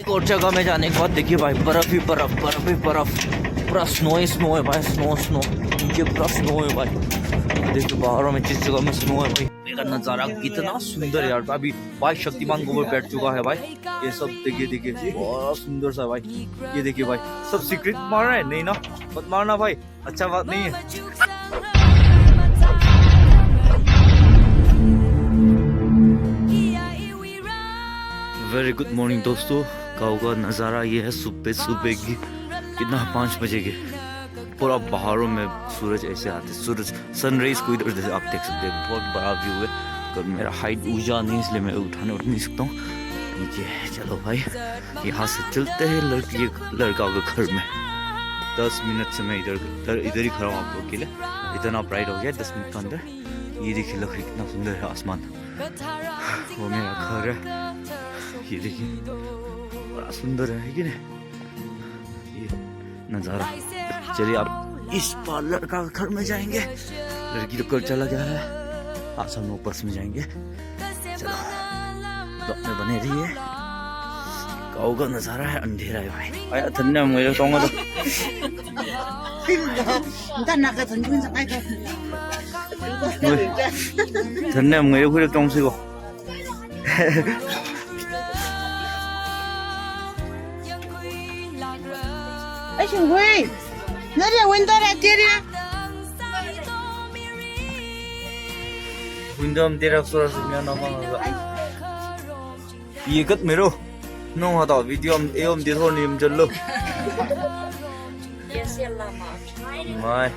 एक और जगह में जाने के बाद देखिए भाई बर्फ ही बर्फ, बर्फ ही बर्फ, पूरा स्नो ही स्नो है भाई, स्नो स्नो, नीचे पूरा स्नो है भाई। देखिए बाहरों में जिस जगह में स्नो है भाई, मेरा नज़ारा कितना सुंदर यार। अभी भाई शक्तिमान को बैठ चुका है भाई, ये सब देखिए देखिए बहुत सुंदर सा भाई। ये देखिए भाई सब सीक्रेट मार रहे हैं, नहीं ना मत मारना भाई, अच्छा बात नहीं है। वेरी गुड मॉर्निंग दोस्तों, गाँव का नज़ारा ये है सुबह सुबह की, कितना 5 बजे के, पूरा पहाड़ों में सूरज ऐसे आते, सूरज सनराइज को इधर से आप देख सकते हैं, बहुत बड़ा व्यू है। तो मेरा हाइट ऊंचा नहीं इसलिए मैं उठाने उठ नहीं सकता हूँ नीचे। चलो भाई यहाँ से चलते हैं लड़का के घर में। 10 मिनट से मैं इधर ही खड़ा हूँ आप लोग के लिए। इतना ब्राइट हो गया 10 मिनट के अंदर। ये देखिए लकड़ी कितना सुंदर है, आसमान, वो मेरा घर है। ये देखिए बड़ा सुंदर है कि नहीं ये नज़ारा। चलिए आप इस बार लड़का घर में जाएंगे, लड़की तो कल चला गया है, आज हम लोग बस में जाएंगे। चलो तो में बने रहिए, गाँव का नज़ारा है, अंधेरा है भाई। आया धन्य मुझे कहूँगा धन्य मुझे पूरे तुम से को哎，小辉，那天闻到了爹爹。 Windom tira suara sebenarnya nama enggak. Iya kat mero, nong hata video em di thon em jallo. Yes, lama. Mai.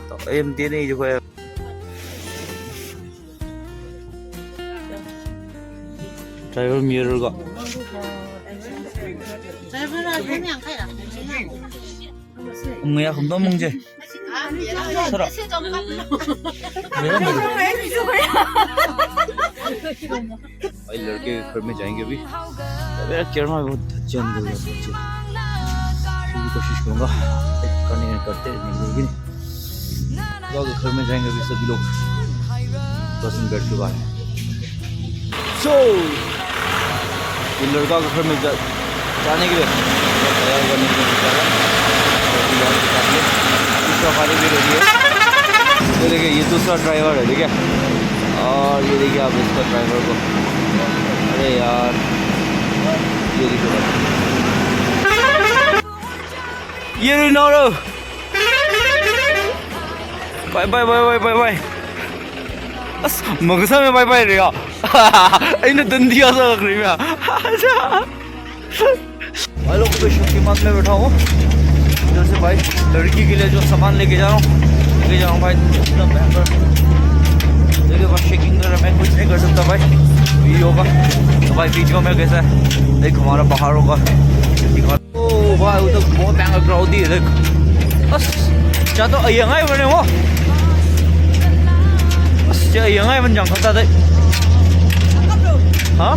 To em dia ni juga. Driver mirror ka. Nghe không có mong gì. Sao đó? भाई लड़के घर में जाएंगे अभी। मेरा केरल में बहुत जंगल है, पूरी कोशिश करूँगा करते लेकिन घर में जाएंगे अभी सभी लोग। 10 मिनट बैठ चुका है। सो ये लड़का के घर में जाने के लिए तैयार करने के लिए सफारी भी रेडी है। ये देखिए ये दूसरा ड्राइवर है, ठीक है। और ये देखिए आप इसका ड्राइवर को, अरे यार ये देखिए ये रिनोरो, bye bye bye bye bye bye. बस मगसा में बाय बाय रहेगा। इन्हें दंदिया सा लग रही है। भाई लोग तो शक्तिमान में बैठा हूँ इधर से भाई, लड़की के लिए जो सामान लेके जा रहा हूँ भाई, इतना भयंकर। देखिए बस शेकिंग कर रहा, मैं कुछ नहीं कर सकता भाई, ये होगा तो भाई बीच में कैसा है देख हमारा पहाड़ों का। ओ भाई वो तो बहुत महंगा क्राउड है देख। बस क्या तो अयंगाई बने हो, बस क्या अयंगाई बन जाऊँ खाता थे। हाँ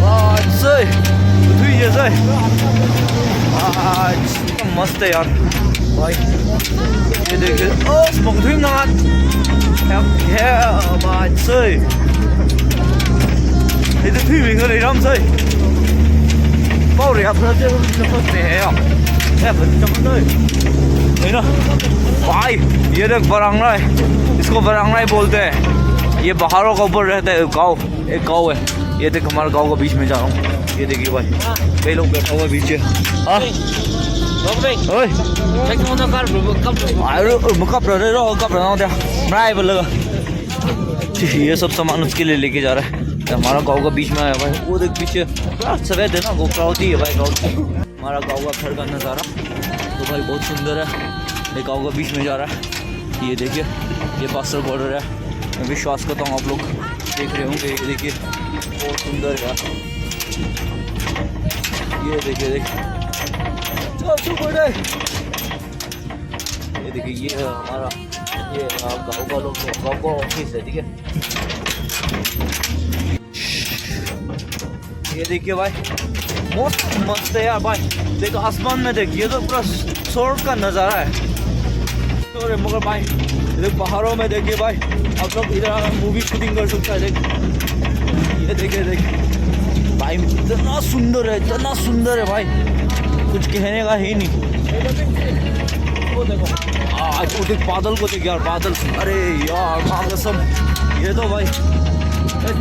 वाह सही उठी जैसे मस्त है यार भाई। ये देखिए ओ स्मोक थी ना है भाई सही, ये तो थी भी करे राम सही bao rẻ thật chứ không rẻ à, em phải chấm đây đấy ना भाई। ये देख बरंगराई, इसको बरंगराई बोलते हैं। ये पहाड़ों के ऊपर रहता है गाँव, एक गाँव है। ये देख हमारे गाँव के बीच में जा रहा हूँ। ये देखिए भाई कई लोग बैठा हुआ बीच है। हाँ ये सब सामान उसके लिए लेके जा रहा है। हमारा गाँव का बीच में आया भाई, वो देख पीछे सफेद है ना, वो क्राउड ही है भाई। क्राउड हमारा गाँव का घर का नज़ारा तो भाई बहुत सुंदर है। ये गाँव का बीच में जा रहा है। ये देखिए ये पास्टर बॉर्डर है। मैं विश्वास करता हूँ आप लोग देख रहे होंगे। ये देखिए बहुत सुंदर है। ये देखिए ये देखिए ये हमारा ये गाँव का लोग गाँव का ऑफिस है, ठीक है। ये देखिए भाई मस्त है यार भाई। देखो आसमान में देखिए, ये तो पूरा स्वर्ग का नज़ारा है। तो मगर भाई देख पहाड़ों में देखिए भाई, आप लोग इधर मूवी शूटिंग कर सकते हैं। देख ये देखिए भाई इतना सुंदर है भाई, कुछ कहने का ही नहीं। आज वो देख बादल को देख यार, बादल, अरे यार माँ कसम, ये तो भाई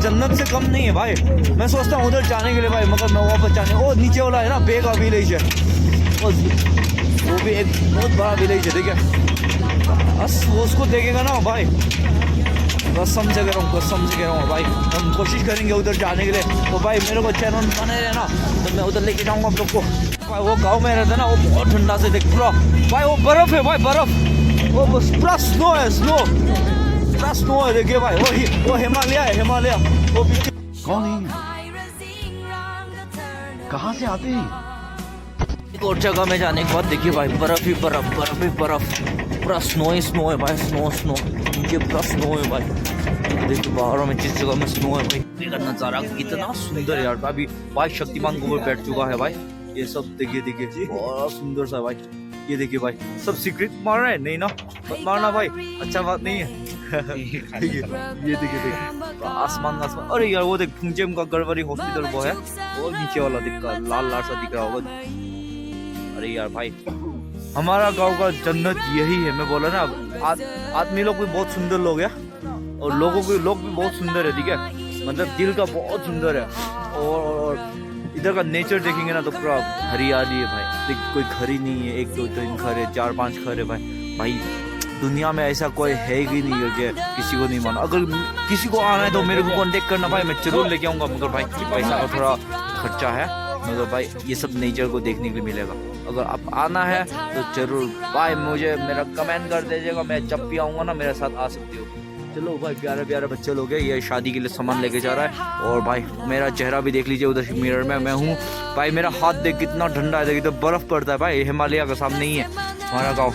जन्नत से कम नहीं है भाई। मैं सोचता हूँ उधर जाने के लिए भाई, मगर मैं वापस जाने, ओ नीचे वाला है ना बे का विलेज है, वो भी एक बहुत बड़ा विलेज है, ठीक है। बस वो उसको देखेगा ना भाई, कसम से कह रहा हूँ भाई, हम कोशिश करेंगे उधर जाने के लिए। तो भाई मेरे को चैनल बने रहे ना, तो मैं उधर लेके जाऊँगा आप लोग को। भाई वो गाँव में रहता है ना, वो बहुत ठंडा से देख पूरा भाई, वो बर्फ़ है भाई, बर्फ़, वो पूरा स्नो है, पूरा स्नो है, देखिए भाई, वो हिमालय है, हिमालय। वो कौन है? कहाँ से आते हैं? एक और जगह में जाने के बाद देखिए भाई, बर्फ़ ही बर्फ़, पूरा स्नो है भाई, स्नो नीचे पूरा स्नो है भाई। देखिए बाहरों में जिस जगह में स्नो है भाई, देखा नज़ारा कितना सुंदर है यार। अभी भाई शक्तिमान को बैठ चुका है भाई, ये सब देखिए बहुत सुंदर सा भाई। ये देखिए भाई, सब सीक्रेट मार रहे हैं, नहीं ना, मत मारना भाई, अच्छा बात नहीं है। ये देखिए आसमान, अरे यार वो देख फुंगजेम का गड़बड़ी हॉस्पिटल वो है, वो नीचे वाला दिख रहा, लाल सा दिख रहा होगा। अरे यार भाई, हमारा गांव का जन्नत यही है, मैं बोला ना। आदमी लोग भी बहुत सुंदर लोग हैं, और लोग भी बहुत सुंदर है, ठीक है, मतलब दिल का बहुत सुंदर है। और इधर का नेचर देखेंगे ना तो पूरा हरियाली है भाई, देख कोई घर ही नहीं है, 1 2 3 घर है, 4 5 घर है भाई। दुनिया में ऐसा कोई है ही नहीं है, किसी को नहीं माना। अगर किसी को आना है तो मेरे को कांटेक्ट करना भाई, मैं जरूर लेके आऊँगा, मगर भाई पैसा का थोड़ा खर्चा है, मगर भाई ये सब नेचर को देखने के लिए मिलेगा। अगर आप आना है तो जरूर भाई मुझे मेरा कमेंट कर दीजिएगा, मैं जब भी आऊँगा ना मेरे साथ आ सकती हो। चलो भाई, प्यारे बच्चे लोग हैं, ये शादी के लिए सामान लेके जा रहा है। और भाई मेरा चेहरा भी देख लीजिए उधर मिरर में, मैं हूँ भाई, मेरा हाथ देख कितना ठंडा है, देखिए तो बर्फ पड़ता है भाई, हिमालय का सामने ही है हमारा गाँव।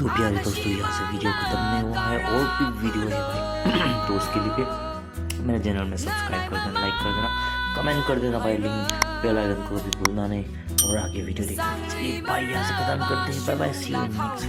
तो प्यारे दोस्तों, यहाँ से वीडियो खत्म नहीं हुआ है, और भी वीडियो है भाई। तो उसके लिए मेरे चैनल में सब्सक्राइब कर देना, लाइक कर देना, कमेंट कर देना भाई, लिंक बेल आइकन को भी भूलना नहीं, और आगे वीडियो देखना। चलिए भाई यहाँ से खत्म करते हैं, bye bye, see you next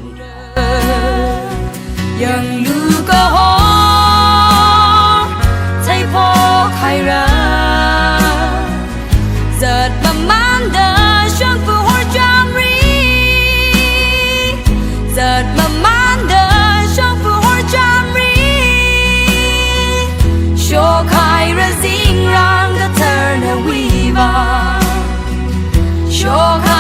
Shangshak